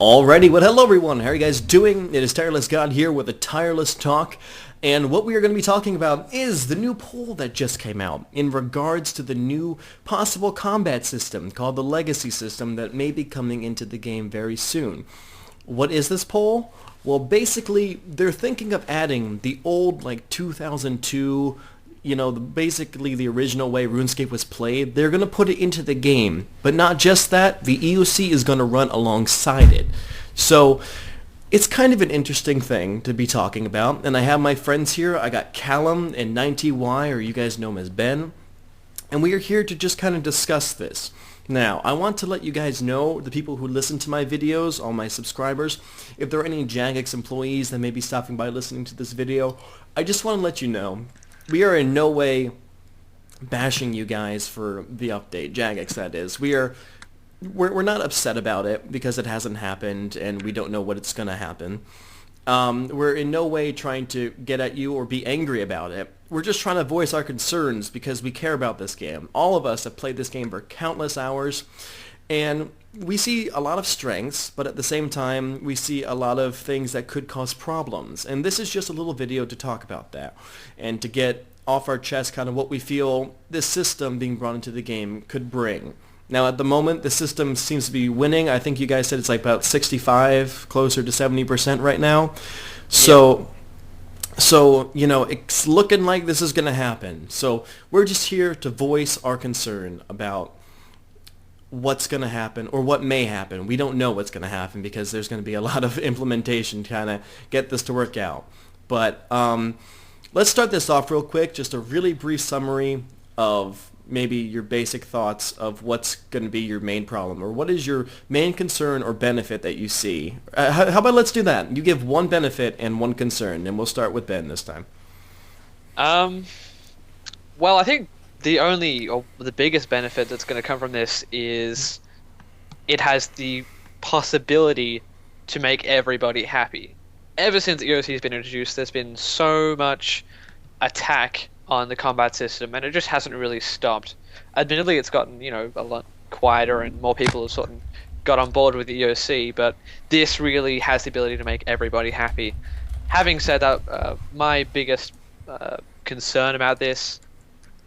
Alrighty, well hello everyone, how are you guys doing? It is Tireless God here with a Tireless Talk, and what we are going to be talking about is the new poll that just came out in regards to the new possible combat system called the Legacy system that may be coming into the game very soon. What is this poll? Well, basically, they're thinking of adding the old, 2002, basically the original way RuneScape was played. They're going to put it into the game. But not just that, the EoC is going to run alongside it. So, it's kind of an interesting thing to be talking about. And I have my friends here. I got Callum and 90Y, or you guys know him as Ben. And we are here to just kind of discuss this. Now, I want to let you guys know, the people who listen to my videos, all my subscribers, if there are any Jagex employees that may be stopping by listening to this video, I just want to let you know, we are in no way bashing you guys for the update, Jagex that is. We're not upset about it because it hasn't happened and we don't know what it's going to happen. We're in no way trying to get at you or be angry about it. We're just trying to voice our concerns because we care about this game. All of us have played this game for countless hours, and we see a lot of strengths, but at the same time, we see a lot of things that could cause problems. And this is just a little video to talk about that and to get off our chest kind of what we feel this system being brought into the game could bring. Now, at the moment, the system seems to be winning. I think you guys said it's like about 65, closer to 70% right now. So, it's looking like this is going to happen. So we're just here to voice our concern about what's going to happen or what may happen. We don't know what's going to happen because there's going to be a lot of implementation to kind of get this to work out. But let's start this off real quick. Just a really brief summary of maybe your basic thoughts of what's going to be your main problem, or what is your main concern or benefit that you see. How about let's do that? You give one benefit and one concern, and we'll start with Ben this time. Well, I think the biggest benefit that's going to come from this is it has the possibility to make everybody happy. Ever since EoC has been introduced, there's been so much attack on the combat system, and it just hasn't really stopped. Admittedly, it's gotten, a lot quieter and more people have sort of got on board with the EoC, but this really has the ability to make everybody happy. Having said that, my biggest concern about this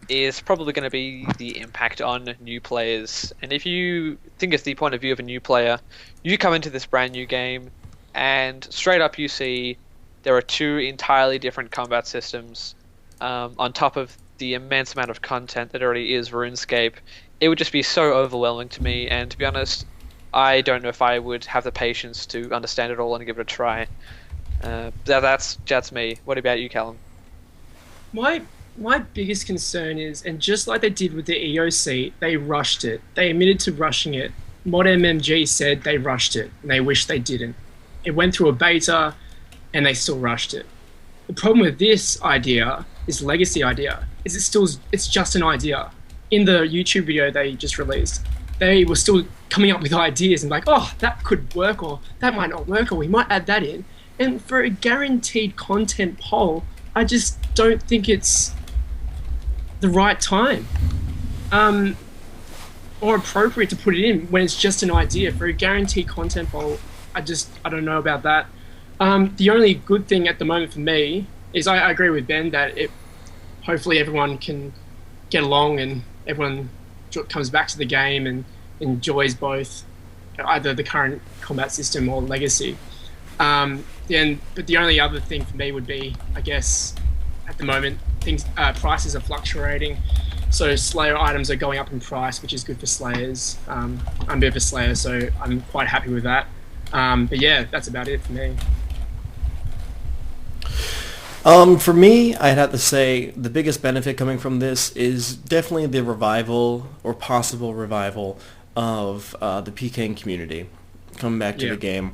is probably going to be the impact on new players. And if you think it's the point of view of a new player, you come into this brand new game, and straight up you see there are two entirely different combat systems. On top of the immense amount of content that already is RuneScape, it would just be so overwhelming to me, and to be honest, I don't know if I would have the patience to understand it all and give it a try. That's me. What about you, Callum? My biggest concern is, and just like they did with the EoC, they rushed it. They admitted to rushing it. ModMMG said they rushed it, and they wish they didn't. It went through a beta, and they still rushed it. The problem with this idea, this legacy idea, is it's just an idea. In the YouTube video they just released, they were still coming up with ideas and oh, that could work, or that might not work, or we might add that in. And for a guaranteed content poll, I just don't think it's the right time or appropriate to put it in when it's just an idea. For a guaranteed content poll, I don't know about that. The only good thing at the moment for me is I agree with Ben that hopefully everyone can get along and everyone comes back to the game and enjoys both either the current combat system or legacy. But the only other thing for me would be, I guess, at the moment prices are fluctuating, so Slayer items are going up in price, which is good for Slayers. I'm a bit of a Slayer, so I'm quite happy with that. But yeah, that's about it for me. For me, I'd have to say the biggest benefit coming from this is definitely the revival or possible revival of the PKing community coming back to the game.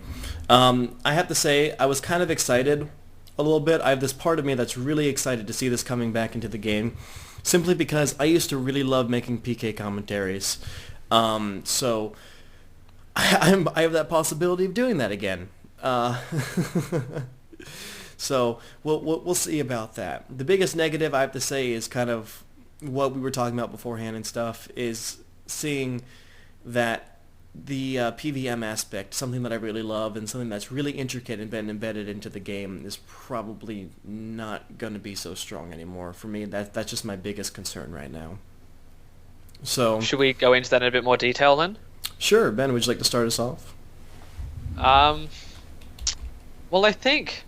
I have to say I was kind of excited a little bit. I have this part of me that's really excited to see this coming back into the game, simply because I used to really love making PK commentaries. So I have that possibility of doing that again. So we'll see about that. The biggest negative I have to say is kind of what we were talking about beforehand and stuff, is seeing that PVM aspect, something that I really love and something that's really intricate and been embedded into the game, is probably not going to be so strong anymore. For me, that's just my biggest concern right now. So, Should we go into that in a bit more detail then? sure, Ben, would you like to start us off? Well, I think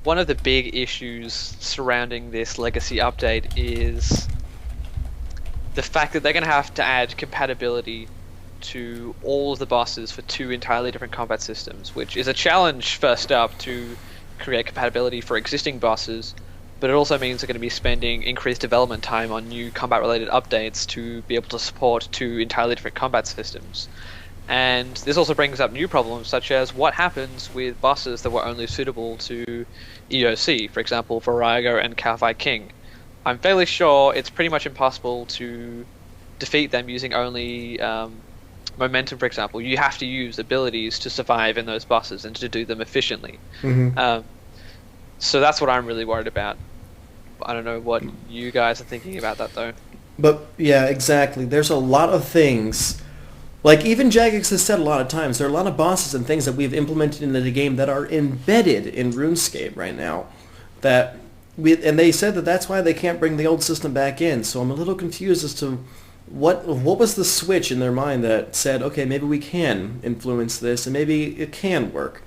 one of the big issues surrounding this legacy update is the fact that they're going to have to add compatibility to all of the bosses for two entirely different combat systems, which is a challenge first up to create compatibility for existing bosses, but it also means they're going to be spending increased development time on new combat-related updates to be able to support two entirely different combat systems. And this also brings up new problems, such as what happens with bosses that were only suitable to EoC, for example, Virago and Kalphite King. I'm fairly sure it's pretty much impossible to defeat them using only momentum, for example. You have to use abilities to survive in those bosses and to do them efficiently. Mm-hmm. So that's what I'm really worried about. I don't know what you guys are thinking about that, though. But, yeah, exactly. There's a lot of things. Like, even Jagex has said a lot of times, there are a lot of bosses and things that we've implemented into the game that are embedded in RuneScape right now. And they said that that's why they can't bring the old system back in. So I'm a little confused as to what was the switch in their mind that said, okay, maybe we can influence this and maybe it can work.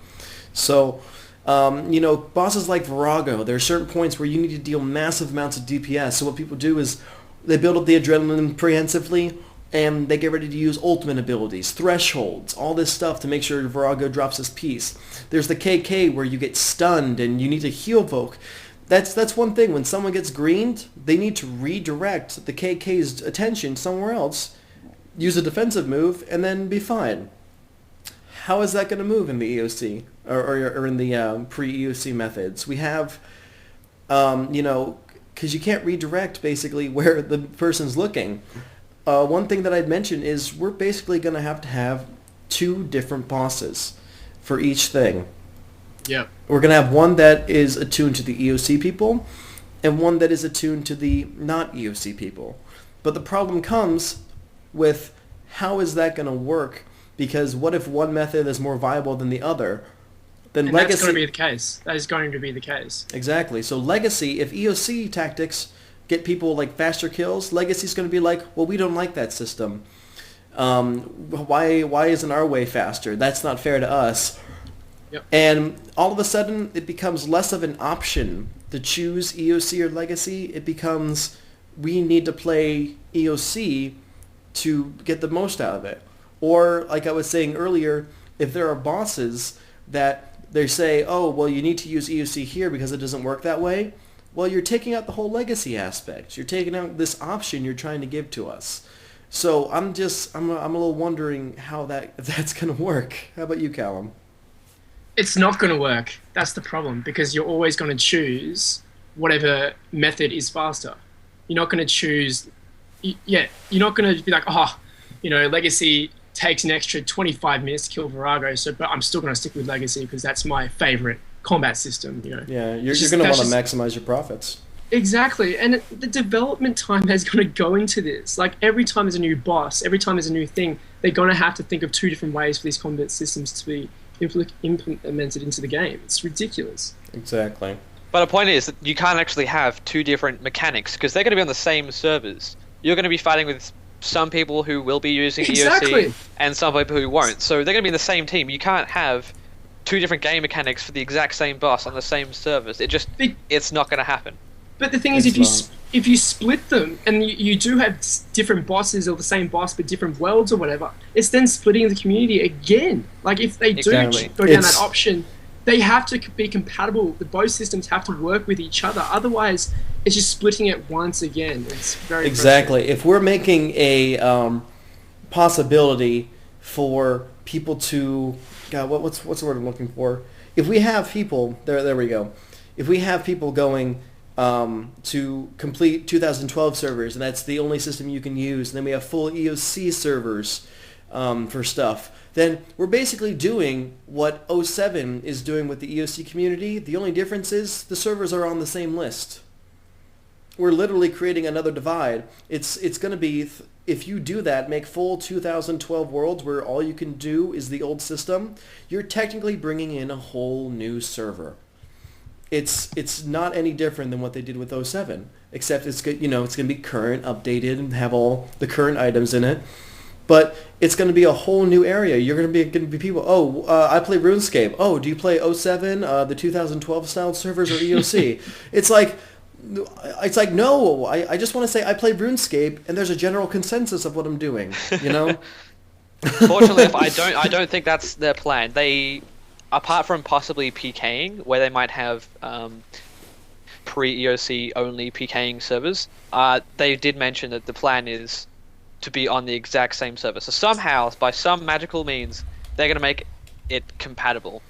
So, bosses like Virago, there are certain points where you need to deal massive amounts of DPS. So what people do is they build up the adrenaline prehensively, and they get ready to use ultimate abilities, thresholds, all this stuff to make sure Virago drops his piece. There's the KK where you get stunned and you need to heal Voke. That's one thing. When someone gets greened, they need to redirect the KK's attention somewhere else, use a defensive move, and then be fine. How is that going to move in the EoC or in the pre-EoC methods? We have, because you can't redirect basically where the person's looking. One thing that I'd mention is we're basically going to have two different bosses for each thing. Yeah. We're going to have one that is attuned to the EoC people and one that is attuned to the not EoC people. But the problem comes with how is that going to work? Because what if one method is more viable than the other? Then And Legacy... that's going to be the case. That is going to be the case. Exactly. So Legacy, if EoC tactics get people like faster kills, Legacy's going to be like, well, we don't like that system. Why isn't our way faster? That's not fair to us. Yep. And all of a sudden, it becomes less of an option to choose EoC or Legacy. It becomes, we need to play EoC to get the most out of it. Or, like I was saying earlier, if there are bosses that they say, oh, well, you need to use EoC here because it doesn't work that way, well, you're taking out the whole Legacy aspect. You're taking out this option you're trying to give to us. So I'm a little wondering how that's going to work. How about you, Callum? It's not going to work. That's the problem, because you're always going to choose whatever method is faster. You're not going to choose... you're not going to be like, Legacy takes an extra 25 minutes to kill Virago, but I'm still going to stick with Legacy because that's my favorite combat system. Yeah, you're going to want to maximize your profits. Exactly, and the development time is going to go into this. Like, every time there's a new boss, every time there's a new thing, they're going to have to think of two different ways for these combat systems to be implemented into the game. It's ridiculous. Exactly. But the point is that you can't actually have two different mechanics because they're going to be on the same servers. You're going to be fighting with some people who will be using EoC and some people who won't. So they're going to be in the same team. You can't have two different game mechanics for the exact same boss on the same servers. It's not going to happen. But the thing is, if you split them and you do have different bosses or the same boss but different worlds or whatever, it's then splitting the community again. Like, if they do go down that option, they have to be compatible. Both systems have to work with each other. Otherwise, it's just splitting it once again. It's very exactly. If we're making a possibility for people to, God, what's the word I'm looking for? If we have people, there we go. If we have people going to complete 2012 servers, and that's the only system you can use, and then we have full EoC servers for stuff, then we're basically doing what 07 is doing with the EoC community. The only difference is the servers are on the same list. We're literally creating another divide. It's going to be if you do that, make full 2012 worlds where all you can do is the old system, you're technically bringing in a whole new server. It's not any different than what they did with '07, except it's good, it's going to be current, updated, and have all the current items in it. But it's going to be a whole new area. You're going to be people. Oh, I play RuneScape. Oh, do you play '07, the 2012 style servers, or EoC? It's like no. I just want to say I play RuneScape, and there's a general consensus of what I'm doing. Fortunately, I don't think that's their plan. They, apart from possibly PKing, where they might have pre-EoC only PKing servers, they did mention that the plan is to be on the exact same server. So somehow, by some magical means, they're going to make it compatible.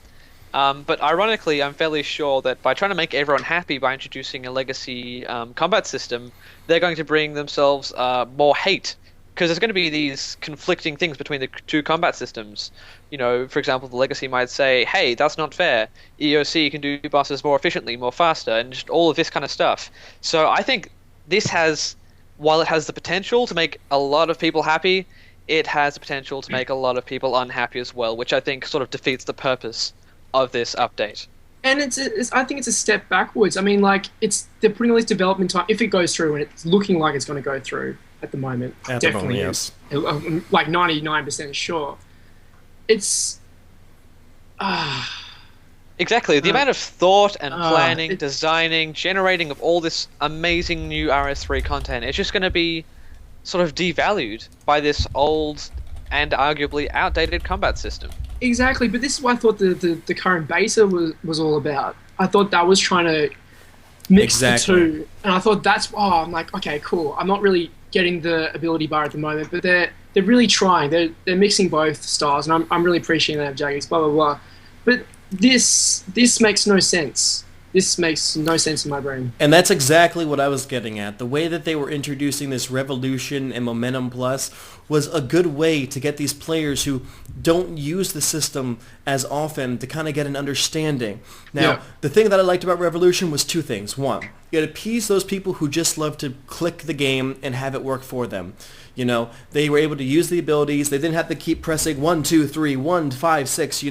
But ironically, I'm fairly sure that by trying to make everyone happy by introducing a legacy combat system, they're going to bring themselves more hate. Because there's going to be these conflicting things between the two combat systems. For example, the Legacy might say, hey, that's not fair. EoC can do bosses more efficiently, more faster, and just all of this kind of stuff. So I think this while it has the potential to make a lot of people happy, it has the potential to make a lot of people unhappy as well, which I think sort of defeats the purpose of this update. And I think it's a step backwards. I mean, they're putting all this development time, if it goes through, and it's looking like it's going to go through at the moment. Definitely, yes. Like 99% sure. It's... Exactly. The amount of thought and planning, designing, generating of all this amazing new RS3 content, it's just going to be sort of devalued by this old and arguably outdated combat system. Exactly, but this is what I thought the current beta was all about. I thought that was trying to mix the two. And I thought I'm like, okay, cool. I'm not really getting the ability bar at the moment, but they're really trying. They're mixing both styles, and I'm really appreciating that, Jagex, blah, blah, blah. But this makes no sense. This makes no sense in my brain. And that's exactly what I was getting at. The way that they were introducing this Revolution and Momentum Plus was a good way to get these players who don't use the system as often to kind of get an understanding. Now, the thing that I liked about Revolution was two things. One, it appeased those people who just love to click the game and have it work for them. They were able to use the abilities. They didn't have to keep pressing 1, 2, 3, 1, 5, 6,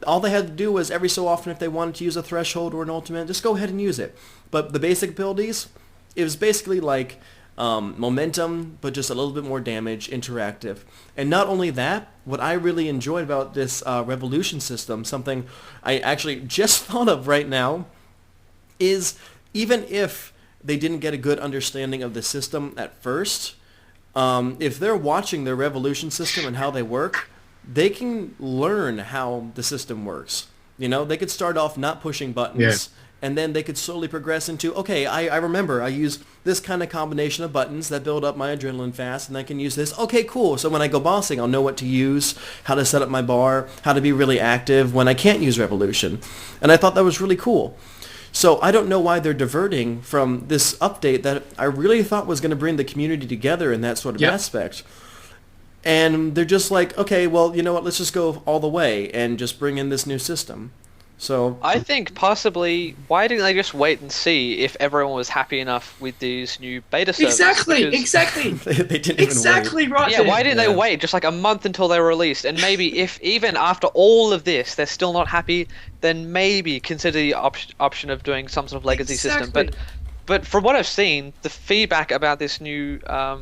All they had to do was every so often if they wanted to use a threshold or an ultimate, just go ahead and use it. But the basic abilities, it was basically like momentum, but just a little bit more damage, interactive. And not only that, what I really enjoyed about this Revolution system, something I actually just thought of right now, is even if they didn't get a good understanding of the system at first, if they're watching their Revolution system and how they work, they can learn how the system works. They could start off not pushing buttons, and then they could slowly progress into, okay, I remember I use this kind of combination of buttons that build up my adrenaline fast, and I can use this. Okay, cool. So when I go bossing, I'll know what to use, how to set up my bar, how to be really active when I can't use Revolution. And I thought that was really cool. So I don't know why they're diverting from this update that I really thought was going to bring the community together in that sort of aspect. And they're just like, okay, well, you know what, let's just go all the way and just bring in this new system. So I think possibly, why didn't they just wait and see if everyone was happy enough with these new beta servers? Exactly. They didn't exactly even wait. Right. Yeah, why didn't they wait just like a month until they were released? And maybe if even after all of this they're still not happy, then maybe consider the option of doing some sort of legacy system. But from what I've seen, the feedback about this new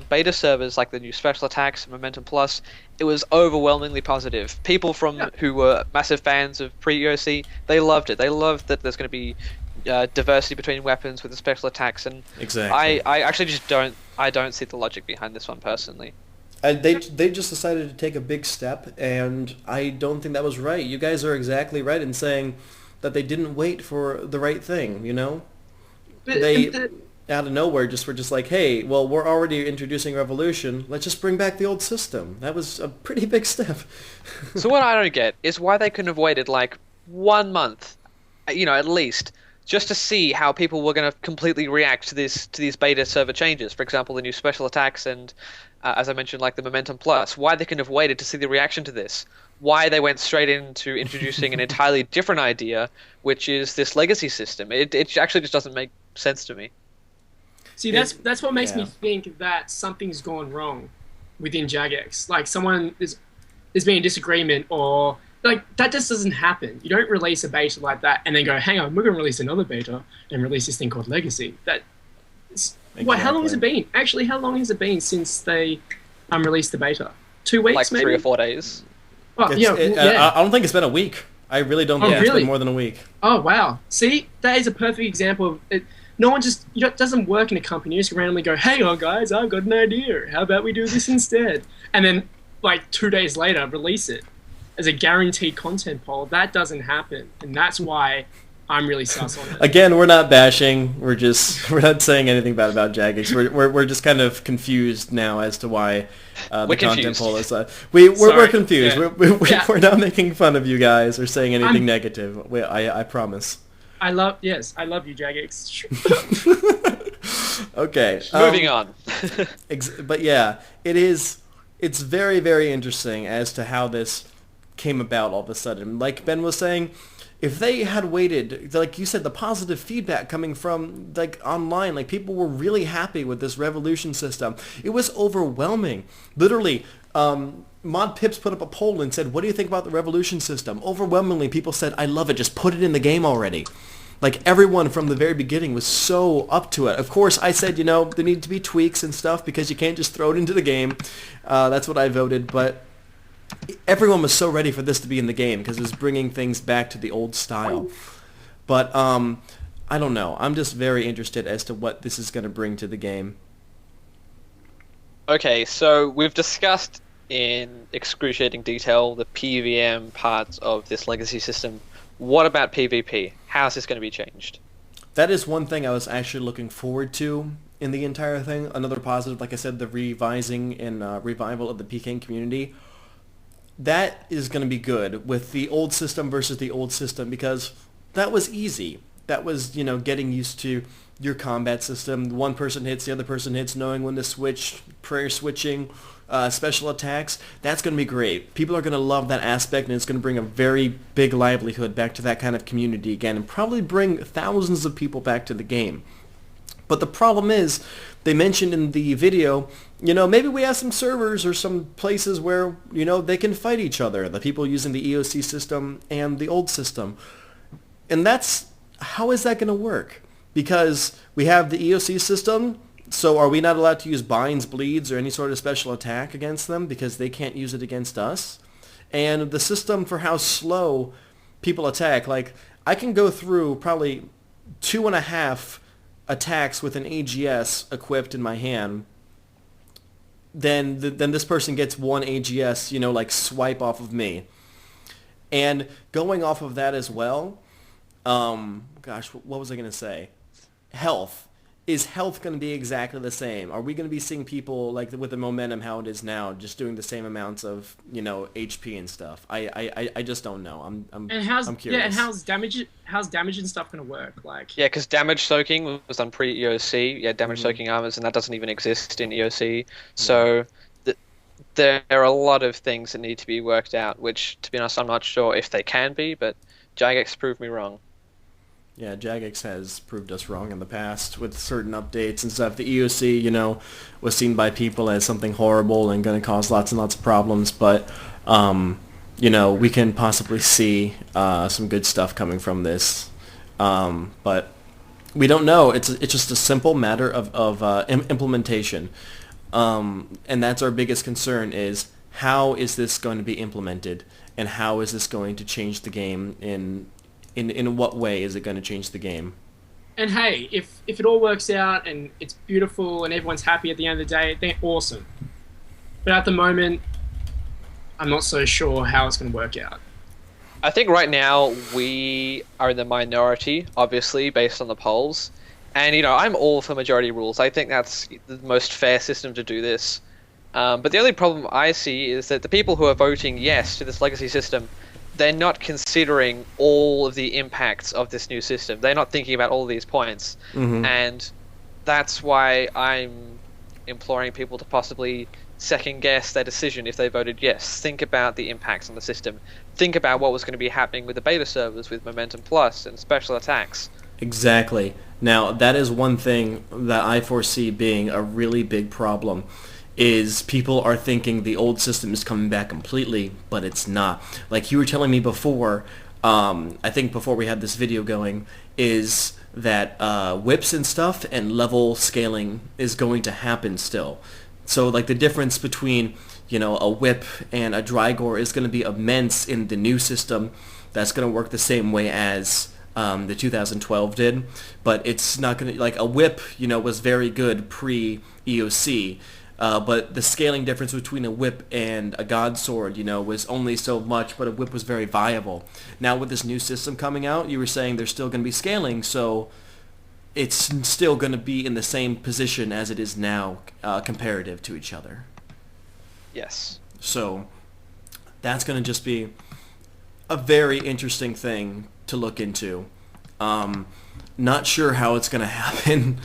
beta servers, like the new special attacks, Momentum Plus, it was overwhelmingly positive. People who were massive fans of Pre-EoC, they loved it. They loved that there's going to be diversity between weapons with the special attacks, and exactly. I actually just don't see the logic behind this one personally. They just decided to take a big step, and I don't think that was right. You guys are exactly right in saying that they didn't wait for the right thing, They out of nowhere were just like, hey, well, we're already introducing Revolution. Let's just bring back the old system. That was a pretty big step. So what I don't get is why they couldn't have waited like 1 month, at least, just to see how people were going to completely react to these beta server changes. For example, the new special attacks and, as I mentioned, like the Momentum Plus. Why they couldn't have waited to see the reaction to this. Why they went straight into introducing an entirely different idea, which is this legacy system. It actually just doesn't make sense to me. See, that's what makes me think that something's gone wrong. within Jagex. Like someone there's been a disagreement, or like that just doesn't happen. You don't release a beta like that and then go, hang on, we're going to release another beta and release this thing called Legacy. What? How long has it been? Actually, how long has it been since they released the beta? 2 weeks, like maybe? 3 or 4 days. Oh, yeah. I don't think it's been a week. I really don't think it's been more than a week. Oh, wow. See, that is a perfect example of it. No one just, it doesn't work in a company. You just randomly go, hang on, guys, I've got an idea. How about we do this instead? And then, like, 2 days later, release it as a guaranteed content poll. That doesn't happen. And that's why I'm really sus on it. Again, we're not bashing. We're not saying anything bad about Jagex. We're just kind of confused now as to why the content poll is. We're confused. Yeah. We're not making fun of you guys or saying anything negative. I promise. I love you, Jagex. Okay. Moving on. But yeah, it's very, very interesting as to how this came about all of a sudden. Like Ben was saying, if they had waited, like you said, the positive feedback coming from like online, like people were really happy with this Revolution system. It was overwhelming. Literally, Mod Pips put up a poll and said, what do you think about the Revolution system? Overwhelmingly, people said, I love it. Just put it in the game already. Like everyone from the very beginning was so up to it. Of course, I said, there need to be tweaks and stuff because you can't just throw it into the game. That's what I voted, but everyone was so ready for this to be in the game because it was bringing things back to the old style. But I don't know. I'm just very interested as to what this is going to bring to the game. Okay, so we've discussed in excruciating detail the PVM parts of this legacy system. What about PvP? How is this going to be changed? That is one thing I was actually looking forward to in the entire thing. Another positive, like I said, the revising and revival of the PKing community. That is going to be good with the old system versus the old system because that was easy. That was, getting used to your combat system. One person hits, the other person hits, knowing when to switch, prayer switching, special attacks. That's going to be great. People are going to love that aspect, and it's going to bring a very big livelihood back to that kind of community again and probably bring thousands of people back to the game. But the problem is, they mentioned in the video, maybe we have some servers or some places where, they can fight each other, the people using the EoC system and the old system. And how is that going to work? Because we have the EoC system, so are we not allowed to use binds, bleeds, or any sort of special attack against them because they can't use it against us? And the system for how slow people attack, like, I can go through probably 2.5 attacks with an AGS equipped in my hand, then this person gets 1 AGS, like swipe off of me. And going off of that as well, what was I going to say? Health. Is health going to be exactly the same? Are we going to be seeing people like with the momentum how it is now, just doing the same amounts of HP and stuff? I just don't know. I'm curious. Yeah, and how's damage and stuff going to work? Like because damage soaking was on pre-EoC. Yeah, damage soaking armors, and that doesn't even exist in EoC. So there are a lot of things that need to be worked out. Which, to be honest, I'm not sure if they can be. But Jagex proved me wrong. Yeah, Jagex has proved us wrong in the past with certain updates and stuff. The EoC, was seen by people as something horrible and going to cause lots and lots of problems. But, we can possibly see some good stuff coming from this. But we don't know. It's just a simple matter of implementation. And that's our biggest concern is how is this going to be implemented and how is this going to change the game in what way is it going to change the game? And hey, if it all works out and it's beautiful and everyone's happy at the end of the day, then awesome. But at the moment, I'm not so sure how it's going to work out. I think right now we are in the minority, obviously, based on the polls. And, I'm all for majority rules. I think that's the most fair system to do this. But the only problem I see is that the people who are voting yes to this legacy system, they're not considering all of the impacts of this new system. They're not thinking about all of these points. Mm-hmm. And that's why I'm imploring people to possibly second guess their decision if they voted yes. Think about the impacts on the system. Think about what was going to be happening with the beta servers, with Momentum Plus and special attacks. Exactly. Now, that is one thing that I foresee being a really big problem is people are thinking the old system is coming back completely, but it's not. Like you were telling me before, I think before we had this video going, is that whips and stuff and level scaling is going to happen still. So like the difference between, you know, a whip and a Drygore is going to be immense in the new system. That's going to work the same way as the 2012 did, but it's not going to, like a whip, you know, was very good pre-EoC. But the scaling difference between a whip and a god sword, you know, was only so much, but a whip was very viable. Now with this new system coming out, you were saying there's still going to be scaling, so it's still going to be in the same position as it is now, comparative to each other. Yes. So that's going to just be a very interesting thing to look into. Not sure how it's going to happen.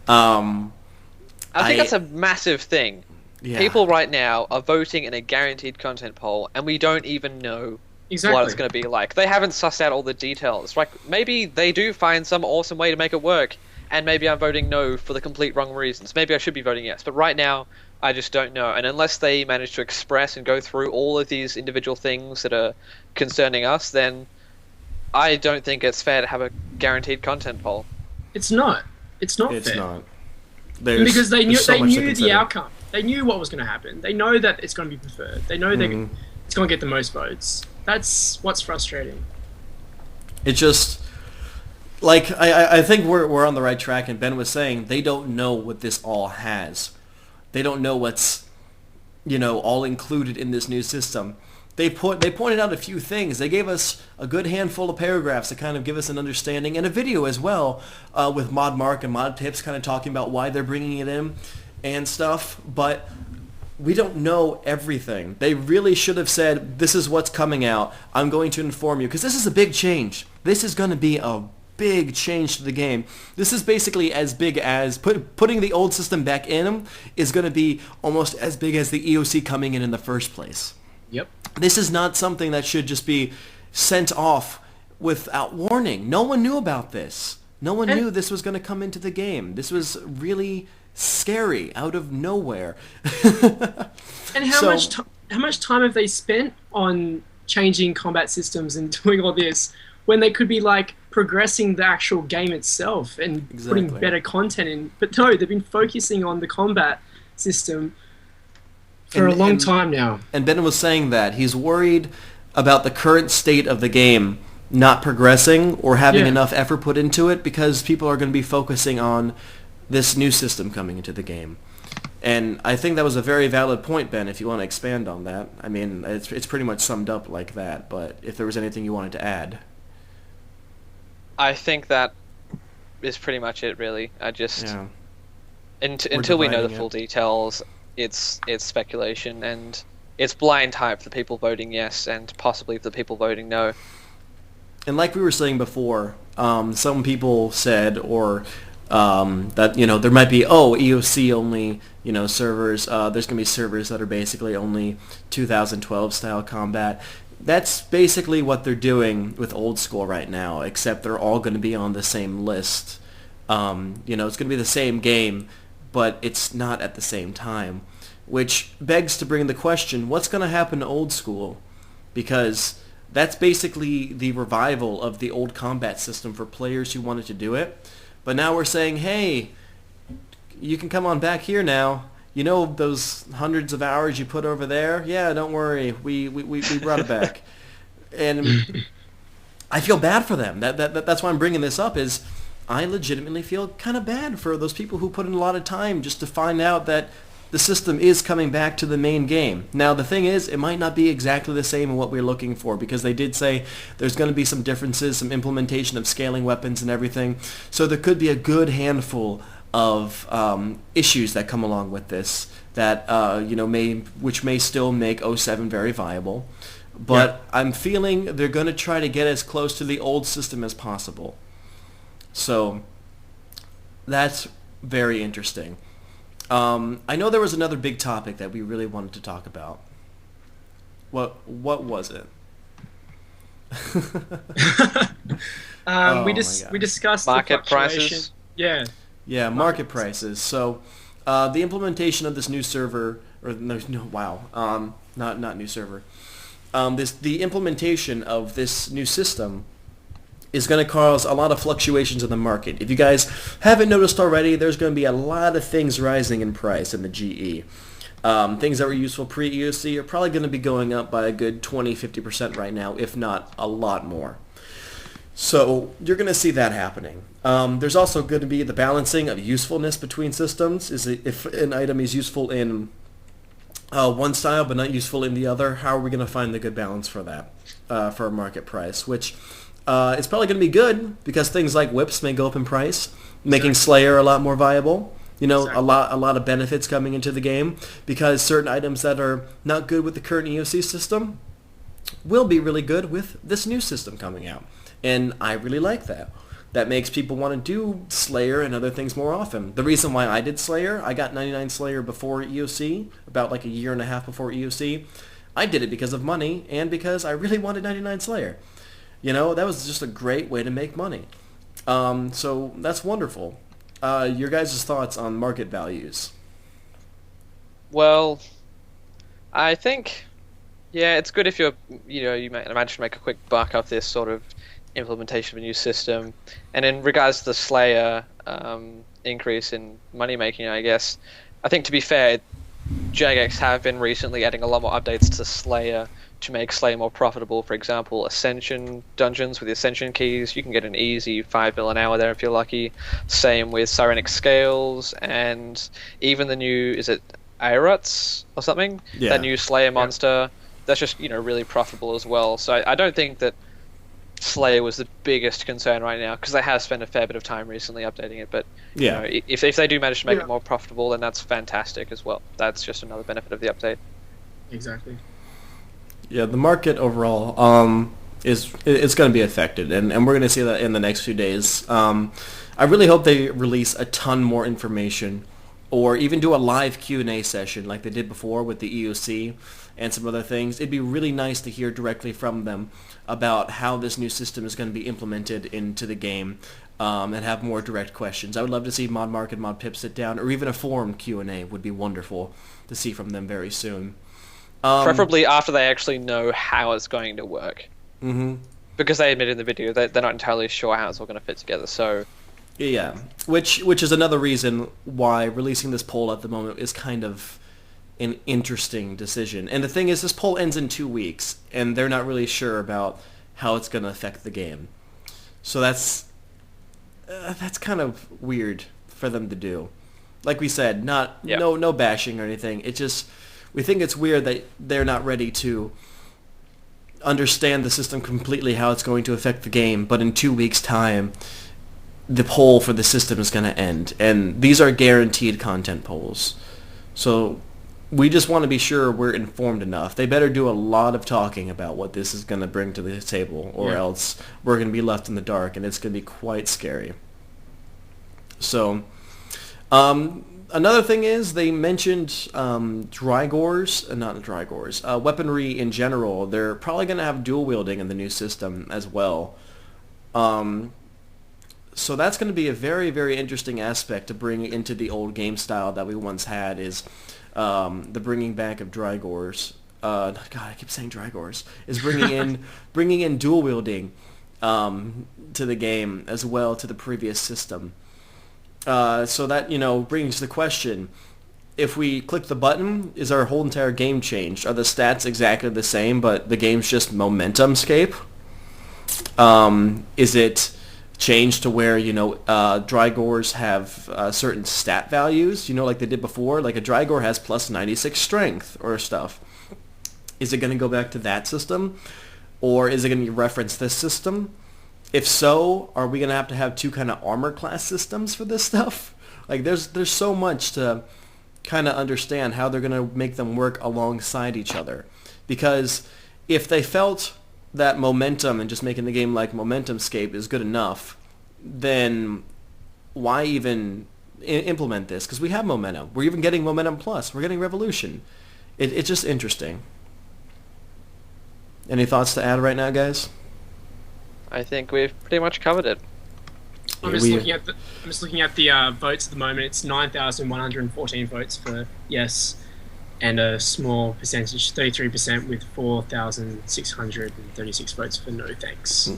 I think that's a massive thing. Yeah. People right now are voting in a guaranteed content poll, and we don't even know what it's going to be like. They haven't sussed out all the details. Like, maybe they do find some awesome way to make it work, and maybe I'm voting no for the complete wrong reasons. Maybe I should be voting yes, but right now, I just don't know. And unless they manage to express and go through all of these individual things that are concerning us, then I don't think it's fair to have a guaranteed content poll. It's not. It's not It's fair. not. Because they knew so much to the consider. outcome. They knew what was going to happen. They know that it's going to be preferred. They know Mm-hmm. it's going to get the most votes. That's what's frustrating. It just, like, I think we're on the right track, and Ben was saying they don't know what this all has. They don't know what's, you know, all included in this new system. They pointed out a few things. They gave us a good handful of paragraphs to kind of give us an understanding, and a video as well, with Mod Mark and Mod Tips kind of talking about why they're bringing it in and stuff, but we don't know everything. They really should have said, this is what's coming out. I'm going to inform you, because this is a big change. This is going to be a big change to the game. This is basically as big as putting the old system back in is going to be almost as big as the EoC coming in the first place. Yep. This is not something that should just be sent off without warning. No one knew about this. No one knew this was going to come into the game. This was really scary out of nowhere. And how much time have they spent on changing combat systems and doing all this when they could be like progressing the actual game itself and putting better content in? But no, they've been focusing on the combat system for a long time now. And Ben was saying that he's worried about the current state of the game not progressing or having enough effort put into it because people are going to be focusing on this new system coming into the game. And I think that was a very valid point, Ben, if you want to expand on that. I mean, it's pretty much summed up like that, but if there was anything you wanted to add. I think that is pretty much it, really. I just... Yeah. Until we know the dividing full details, it's speculation, and it's blind hype for people voting yes, and possibly for the people voting no. And like we were saying before, some people said, or that, you know, there might be, EoC only, you know, servers. There's going to be servers that are basically only 2012 style combat. That's basically what they're doing with old school right now, except they're all going to be on the same list. You know, it's going to be the same game, but it's not at the same time. Which begs to bring the question, what's going to happen to old school? Because that's basically the revival of the old combat system for players who wanted to do it. But now we're saying, hey, you can come on back here now. You know those hundreds of hours you put over there? Yeah, don't worry. We brought it back. And I feel bad for them. That's why I'm bringing this up, is I legitimately feel kind of bad for those people who put in a lot of time just to find out that the system is coming back to the main game. Now, the thing is, it might not be exactly the same in what we're looking for, because they did say there's going to be some differences, some implementation of scaling weapons and everything. So there could be a good handful of issues that come along with this that you know, which may still make 07 very viable. But I'm feeling they're going to try to get as close to the old system as possible. So that's very interesting. I know there was another big topic that we really wanted to talk about. What was it? We discussed market the fluctuation. prices. Yeah. Yeah, market prices. So The implementation of this new server, or no, wow, not new server. The implementation of this new system is going to cause a lot of fluctuations in the market. If you guys haven't noticed already, there's going to be a lot of things rising in price in the GE. Things that were useful pre-EoC are probably going to be going up by a good 20-50% right now, if not a lot more. So you're going to see that happening. There's also going to be the balancing of usefulness between systems. If an item is useful in one style but not useful in the other, how are we going to find the good balance for that, for a market price? Which it's probably going to be good because things like whips may go up in price, making Slayer a lot more viable. You know, a lot of benefits coming into the game because certain items that are not good with the current EoC system will be really good with this new system coming out. And I really like that. That makes people want to do Slayer and other things more often. The reason why I did Slayer, I got 99 Slayer before EoC, about like a year and a half before EoC. I did it because of money and because I really wanted 99 Slayer. You know, that was just a great way to make money. So that's wonderful. Your guys' thoughts on market values? Well, I think, yeah, it's good if you manage to make a quick buck off this sort of implementation of a new system. And in regards to the Slayer increase in money making, I guess, I think to be fair, Jagex have been recently adding a lot more updates to Slayer to make Slayer more profitable. For example, Ascension dungeons with the Ascension keys, you can get an easy 5 mil an hour there if you're lucky. Same with Sirenic Scales, and even the new, is it Aerots or something? Yeah. That new Slayer monster, that's just, really profitable as well. So I don't think that Slayer was the biggest concern right now, because they have spent a fair bit of time recently updating it, but if they do manage to make it more profitable, then that's fantastic as well. That's just another benefit of the update. Exactly. Yeah, the market overall it's going to be affected, and we're going to see that in the next few days. I really hope they release a ton more information, or even do a live Q&A session like they did before with the EoC and some other things. It'd be really nice to hear directly from them about how this new system is going to be implemented into the game, and have more direct questions. I would love to see Mod Mark and Mod Pip sit down, or even a forum Q&A would be wonderful to see from them very soon. Preferably after they actually know how it's going to work. Mm-hmm. Because they admit in the video that they're not entirely sure how it's all going to fit together, so... Yeah, which is another reason why releasing this poll at the moment is kind of an interesting decision. And the thing is, this poll ends in 2 weeks, and they're not really sure about how it's going to affect the game. So that's kind of weird for them to do. Like we said, no bashing or anything. It just... We think it's weird that they're not ready to understand the system completely, how it's going to affect the game, but in 2 weeks' time, the poll for the system is going to end. And these are guaranteed content polls. So we just want to be sure we're informed enough. They better do a lot of talking about what this is going to bring to the table, or else we're going to be left in the dark, and it's going to be quite scary. So... another thing is they mentioned weaponry in general. They're probably going to have dual wielding in the new system as well. So that's going to be a very, very interesting aspect to bring into the old game style that we once had, is the bringing back of Drygors. God, I keep saying Drygors. Is bringing in dual wielding to the game as well, to the previous system. So that, brings the question, if we click the button, is our whole entire game changed? Are the stats exactly the same, but the game's just momentum-scape? Is it changed to where, Drygors have certain stat values, like they did before? Like a Drygor has plus 96 strength or stuff. Is it going to go back to that system? Or is it going to reference this system? If so, are we going to have two kind of armor class systems for this stuff? Like, there's so much to kind of understand how they're going to make them work alongside each other. Because if they felt that momentum and just making the game like Momentumscape is good enough, then why even implement this? Because we have momentum. We're even getting Momentum Plus. We're getting Revolution. It's just interesting. Any thoughts to add right now, guys? I think we've pretty much covered it. I'm just looking at the votes at the moment. It's 9,114 votes for yes, and a small percentage, 33%, with 4,636 votes for no thanks.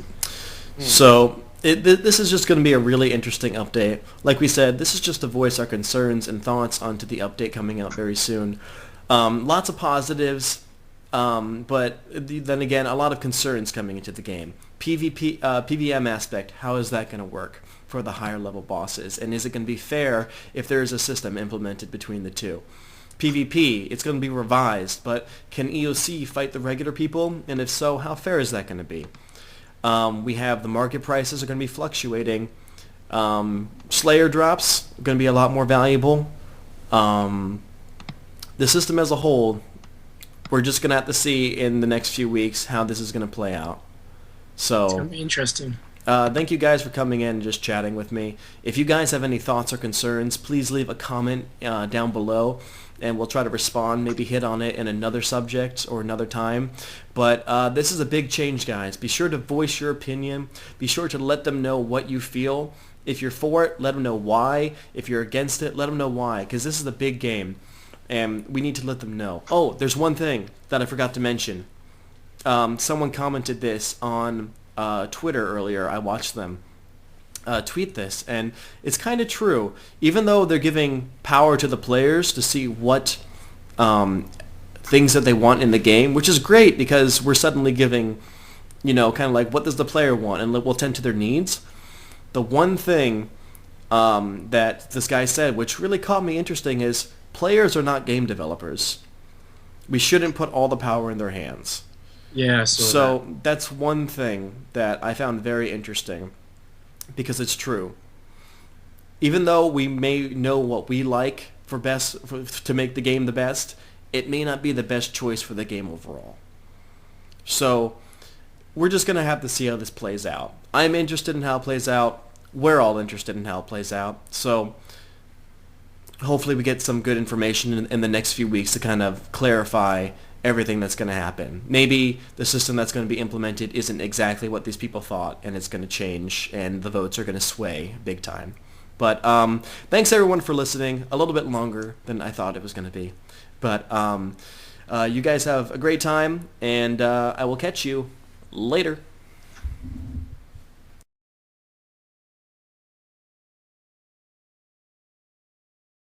So this is just going to be a really interesting update. Like we said, this is just to voice our concerns and thoughts onto the update coming out very soon. Lots of positives, but then again, a lot of concerns coming into the game. PvM aspect, how is that going to work for the higher level bosses? And is it going to be fair if there is a system implemented between the two? PvP, it's going to be revised, but can EoC fight the regular people? And if so, how fair is that going to be? We have the market prices are going to be fluctuating. Slayer drops are going to be a lot more valuable. The system as a whole, we're just going to have to see in the next few weeks how this is going to play out. So It's going to be interesting. thank you guys for coming in and just chatting with me. If you guys have any thoughts or concerns, please leave a comment down below, and we'll try to respond, maybe hit on it in another subject or another time. But this is a big change, guys. Be sure to voice your opinion. Be sure to let them know what you feel. If you're for it, let them know why. If you're against it, let them know why, because this is a big game, and we need to let them know. Oh, there's one thing that I forgot to mention. Someone commented this on Twitter earlier. I watched them tweet this, and it's kind of true. Even though they're giving power to the players to see what things that they want in the game, which is great because we're suddenly giving, kind of like, what does the player want, and we'll tend to their needs. The one thing that this guy said, which really caught me interesting, is players are not game developers. We shouldn't put all the power in their hands. Yeah, so that's one thing that I found very interesting, because it's true. Even though we may know what we like to make the game the best, it may not be the best choice for the game overall. So we're just going to have to see how this plays out. I'm interested in how it plays out. We're all interested in how it plays out. So hopefully we get some good information in the next few weeks to kind of clarify everything that's going to happen. Maybe the system that's going to be implemented isn't exactly what these people thought, and it's going to change, and the votes are going to sway big time. But thanks everyone for listening. A little bit longer than I thought it was going to be. But you guys have a great time, and I will catch you later.